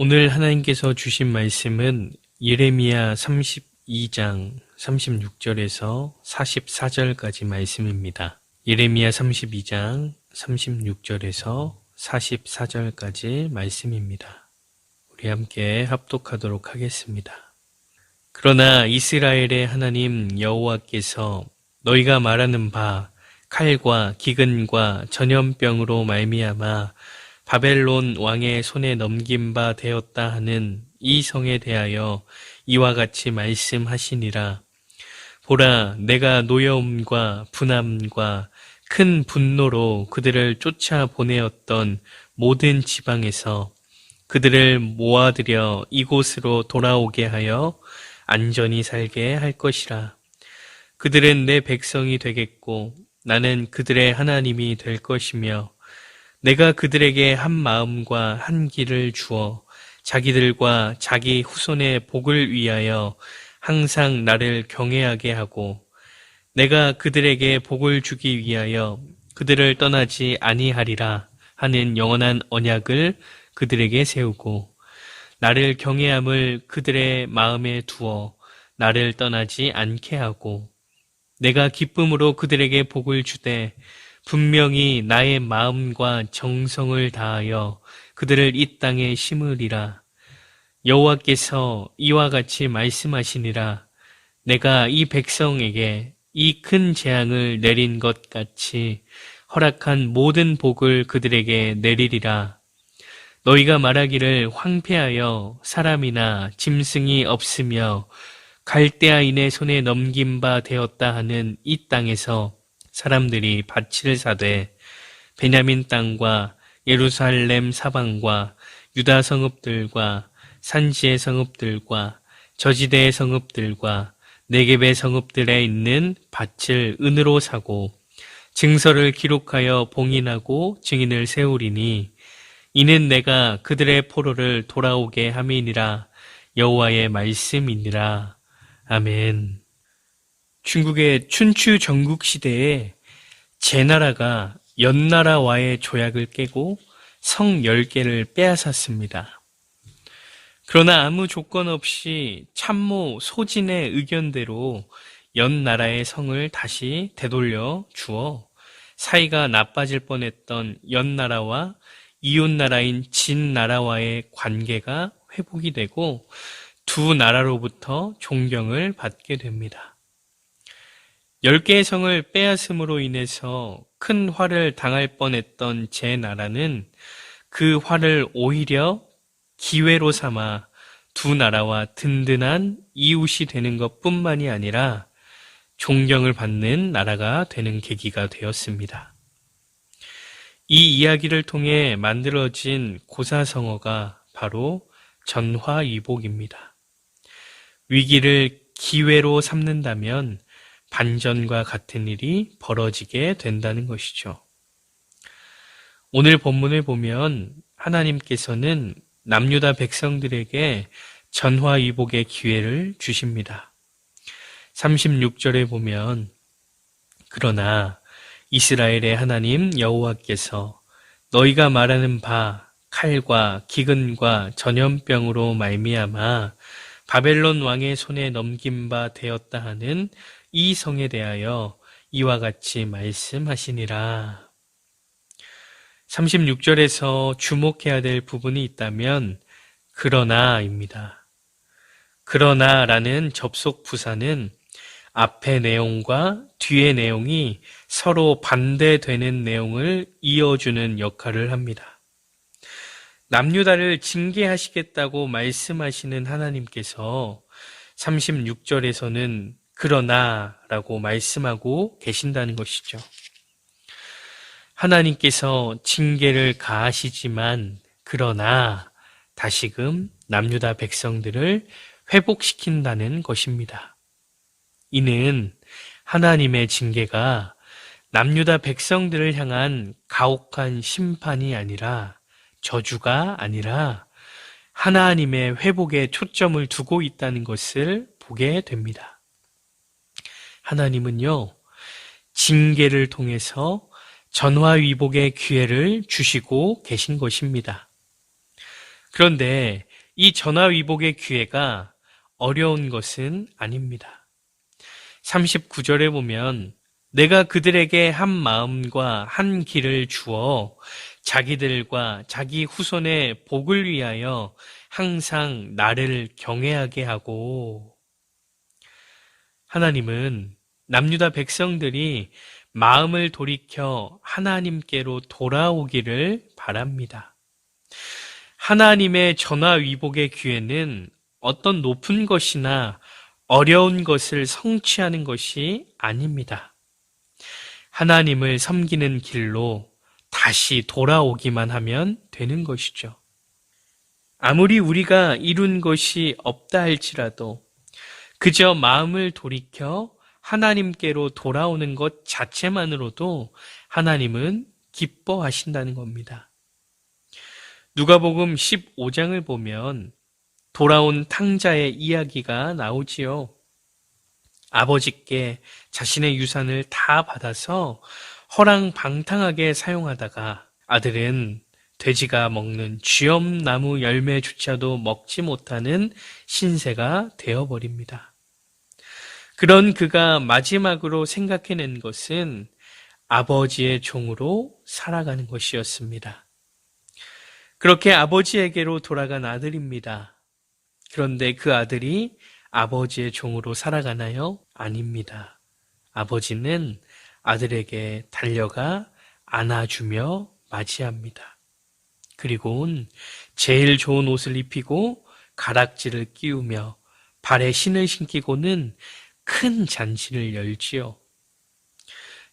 오늘 하나님께서 주신 말씀은 예레미야 32장 36절에서 44절까지 말씀입니다. 예레미야 32장 36절에서 44절까지 말씀입니다. 우리 함께 합독하도록 하겠습니다. 그러나 이스라엘의 하나님 여호와께서 너희가 말하는 바 칼과 기근과 전염병으로 말미암아 바벨론 왕의 손에 넘긴 바 되었다 하는 이 성에 대하여 이와 같이 말씀하시니라. 보라, 내가 노여움과 분함과 큰 분노로 그들을 쫓아 보내었던 모든 지방에서 그들을 모아들여 이곳으로 돌아오게 하여 안전히 살게 할 것이라. 그들은 내 백성이 되겠고 나는 그들의 하나님이 될 것이며 내가 그들에게 한 마음과 한 길을 주어 자기들과 자기 후손의 복을 위하여 항상 나를 경외하게 하고 내가 그들에게 복을 주기 위하여 그들을 떠나지 아니하리라 하는 영원한 언약을 그들에게 세우고 나를 경외함을 그들의 마음에 두어 나를 떠나지 않게 하고 내가 기쁨으로 그들에게 복을 주되 분명히 나의 마음과 정성을 다하여 그들을 이 땅에 심으리라. 여호와께서 이와 같이 말씀하시니라. 내가 이 백성에게 이 큰 재앙을 내린 것 같이 허락한 모든 복을 그들에게 내리리라. 너희가 말하기를 황폐하여 사람이나 짐승이 없으며 갈대아인의 손에 넘긴 바 되었다 하는 이 땅에서 사람들이 밭을 사되 베냐민 땅과 예루살렘 사방과 유다 성읍들과 산지의 성읍들과 저지대의 성읍들과 네겝의 성읍들에 있는 밭을 은으로 사고 증서를 기록하여 봉인하고 증인을 세우리니 이는 내가 그들의 포로를 돌아오게 함이니라. 여호와의 말씀이니라. 아멘. 중국의 춘추 전국 시대에 제나라가 연나라와의 조약을 깨고 성 10개를 빼앗았습니다. 그러나 아무 조건 없이 참모 소진의 의견대로 연나라의 성을 다시 되돌려 주어 사이가 나빠질 뻔했던 연나라와 이웃나라인 진나라와의 관계가 회복이 되고 두 나라로부터 존경을 받게 됩니다. 10개의 성을 빼앗음으로 인해서 큰 화를 당할 뻔했던 제 나라는 그 화를 오히려 기회로 삼아 두 나라와 든든한 이웃이 되는 것뿐만이 아니라 존경을 받는 나라가 되는 계기가 되었습니다. 이 이야기를 통해 만들어진 고사성어가 바로 전화위복입니다. 위기를 기회로 삼는다면 반전과 같은 일이 벌어지게 된다는 것이죠. 오늘 본문을 보면 하나님께서는 남유다 백성들에게 전화위복의 기회를 주십니다. 36절에 보면 그러나 이스라엘의 하나님 여호와께서 너희가 말하는 바 칼과 기근과 전염병으로 말미암아 바벨론 왕의 손에 넘긴 바 되었다 하는 이 성에 대하여 이와 같이 말씀하시니라. 36절에서 주목해야 될 부분이 있다면 그러나입니다. 그러나라는 접속 부사는 앞의 내용과 뒤의 내용이 서로 반대되는 내용을 이어주는 역할을 합니다. 남유다를 징계하시겠다고 말씀하시는 하나님께서 36절에서는 그러나라고 말씀하고 계신다는 것이죠. 하나님께서 징계를 가하시지만 그러나 다시금 남유다 백성들을 회복시킨다는 것입니다. 이는 하나님의 징계가 남유다 백성들을 향한 가혹한 심판이 아니라 저주가 아니라 하나님의 회복에 초점을 두고 있다는 것을 보게 됩니다. 하나님은요, 징계를 통해서 전화위복의 기회를 주시고 계신 것입니다. 그런데 이 전화위복의 기회가 어려운 것은 아닙니다. 39절에 보면 내가 그들에게 한 마음과 한 길을 주어 자기들과 자기 후손의 복을 위하여 항상 나를 경외하게 하고, 하나님은 남유다 백성들이 마음을 돌이켜 하나님께로 돌아오기를 바랍니다. 하나님의 전화위복의 기회는 어떤 높은 것이나 어려운 것을 성취하는 것이 아닙니다. 하나님을 섬기는 길로 다시 돌아오기만 하면 되는 것이죠. 아무리 우리가 이룬 것이 없다 할지라도 그저 마음을 돌이켜 하나님께로 돌아오는 것 자체만으로도 하나님은 기뻐하신다는 겁니다. 누가복음 15장을 보면 돌아온 탕자의 이야기가 나오지요. 아버지께 자신의 유산을 다 받아서 허랑방탕하게 사용하다가 아들은 돼지가 먹는 쥐엄나무 열매조차도 먹지 못하는 신세가 되어버립니다. 그런 그가 마지막으로 생각해낸 것은 아버지의 종으로 살아가는 것이었습니다. 그렇게 아버지에게로 돌아간 아들입니다. 그런데 그 아들이 아버지의 종으로 살아가나요? 아닙니다. 아버지는 아들에게 달려가 안아주며 맞이합니다. 그리고는 제일 좋은 옷을 입히고 가락지를 끼우며 발에 신을 신기고는 큰 잔치를 열지요.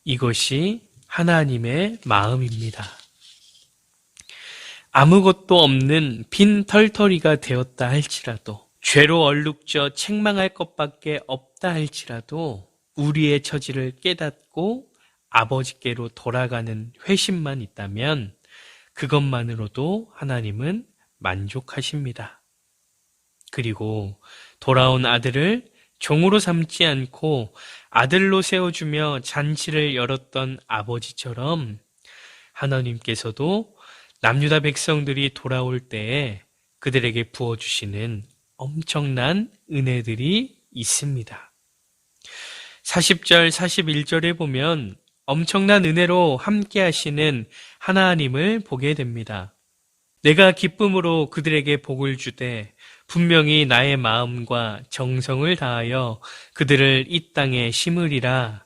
이것이 하나님의 마음입니다. 아무것도 없는 빈 털터리가 되었다 할지라도, 죄로 얼룩져 책망할 것밖에 없다 할지라도 우리의 처지를 깨닫고 아버지께로 돌아가는 회심만 있다면 그것만으로도 하나님은 만족하십니다. 그리고 돌아온 아들을 종으로 삼지 않고 아들로 세워주며 잔치를 열었던 아버지처럼 하나님께서도 남유다 백성들이 돌아올 때에 그들에게 부어주시는 엄청난 은혜들이 있습니다. 40절, 41절에 보면 엄청난 은혜로 함께 하시는 하나님을 보게 됩니다. 내가 기쁨으로 그들에게 복을 주되 분명히 나의 마음과 정성을 다하여 그들을 이 땅에 심으리라.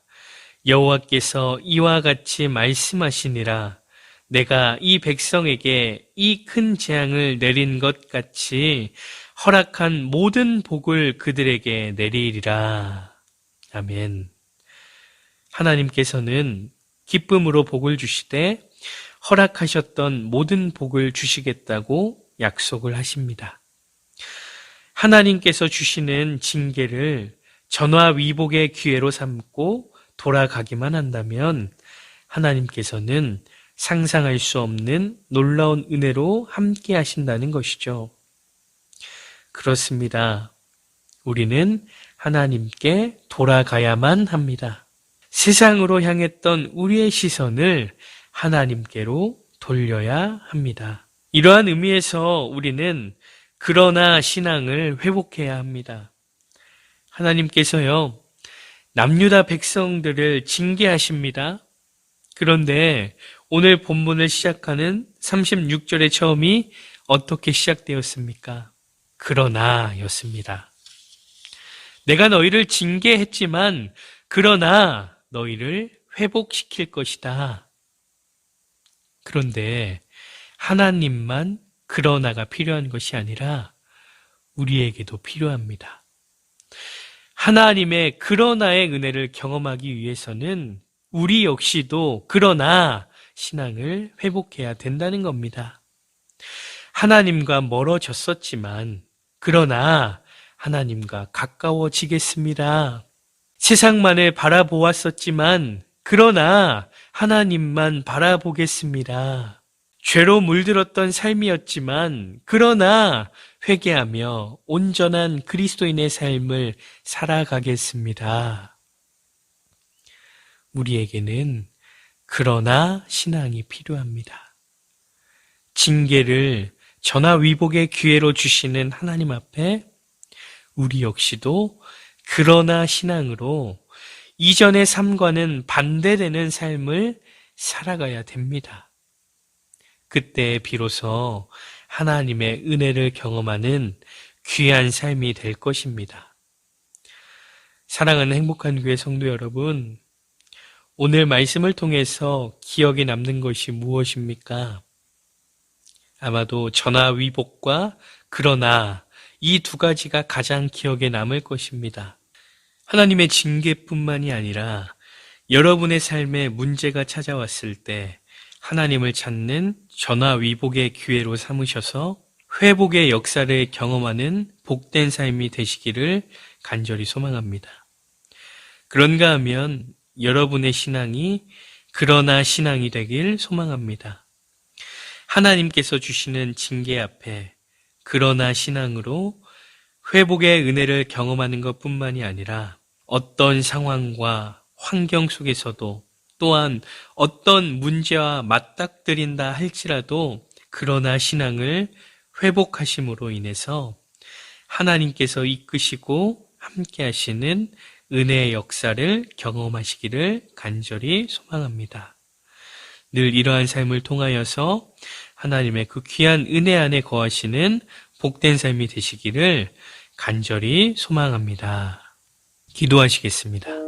여호와께서 이와 같이 말씀하시니라. 내가 이 백성에게 이 큰 재앙을 내린 것 같이 허락한 모든 복을 그들에게 내리리라. 아멘. 하나님께서는 기쁨으로 복을 주시되 허락하셨던 모든 복을 주시겠다고 약속을 하십니다. 하나님께서 주시는 징계를 전화위복의 기회로 삼고 돌아가기만 한다면 하나님께서는 상상할 수 없는 놀라운 은혜로 함께 하신다는 것이죠. 그렇습니다. 우리는 하나님께 돌아가야만 합니다. 세상으로 향했던 우리의 시선을 하나님께로 돌려야 합니다. 이러한 의미에서 우리는 그러나 신앙을 회복해야 합니다. 하나님께서요, 남유다 백성들을 징계하십니다. 그런데 오늘 본문을 시작하는 36절의 처음이 어떻게 시작되었습니까? 그러나 였습니다. 내가 너희를 징계했지만 그러나 너희를 회복시킬 것이다. 그런데 하나님만 그러나가 필요한 것이 아니라 우리에게도 필요합니다. 하나님의 그러나의 은혜를 경험하기 위해서는 우리 역시도 그러나 신앙을 회복해야 된다는 겁니다. 하나님과 멀어졌었지만 그러나 하나님과 가까워지겠습니다. 세상만을 바라보았었지만 그러나 하나님만 바라보겠습니다. 죄로 물들었던 삶이었지만 그러나 회개하며 온전한 그리스도인의 삶을 살아가겠습니다. 우리에게는 그러나 신앙이 필요합니다. 징계를 전화위복의 기회로 주시는 하나님 앞에 우리 역시도 그러나 신앙으로 이전의 삶과는 반대되는 삶을 살아가야 됩니다. 그때 비로소 하나님의 은혜를 경험하는 귀한 삶이 될 것입니다. 사랑하는 행복한 교회 성도 여러분, 오늘 말씀을 통해서 기억에 남는 것이 무엇입니까? 아마도 전화위복과 그러나 이 두 가지가 가장 기억에 남을 것입니다. 하나님의 징계뿐만이 아니라 여러분의 삶에 문제가 찾아왔을 때 하나님을 찾는 전화위복의 기회로 삼으셔서 회복의 역사를 경험하는 복된 삶이 되시기를 간절히 소망합니다. 그런가 하면 여러분의 신앙이 그러나 신앙이 되길 소망합니다. 하나님께서 주시는 징계 앞에 그러나 신앙으로 회복의 은혜를 경험하는 것뿐만이 아니라 어떤 상황과 환경 속에서도 또한 어떤 문제와 맞닥뜨린다 할지라도 그러나 신앙을 회복하심으로 인해서 하나님께서 이끄시고 함께 하시는 은혜의 역사를 경험하시기를 간절히 소망합니다. 늘 이러한 삶을 통하여서 하나님의 그 귀한 은혜 안에 거하시는 복된 삶이 되시기를 간절히 소망합니다. 기도하시겠습니다.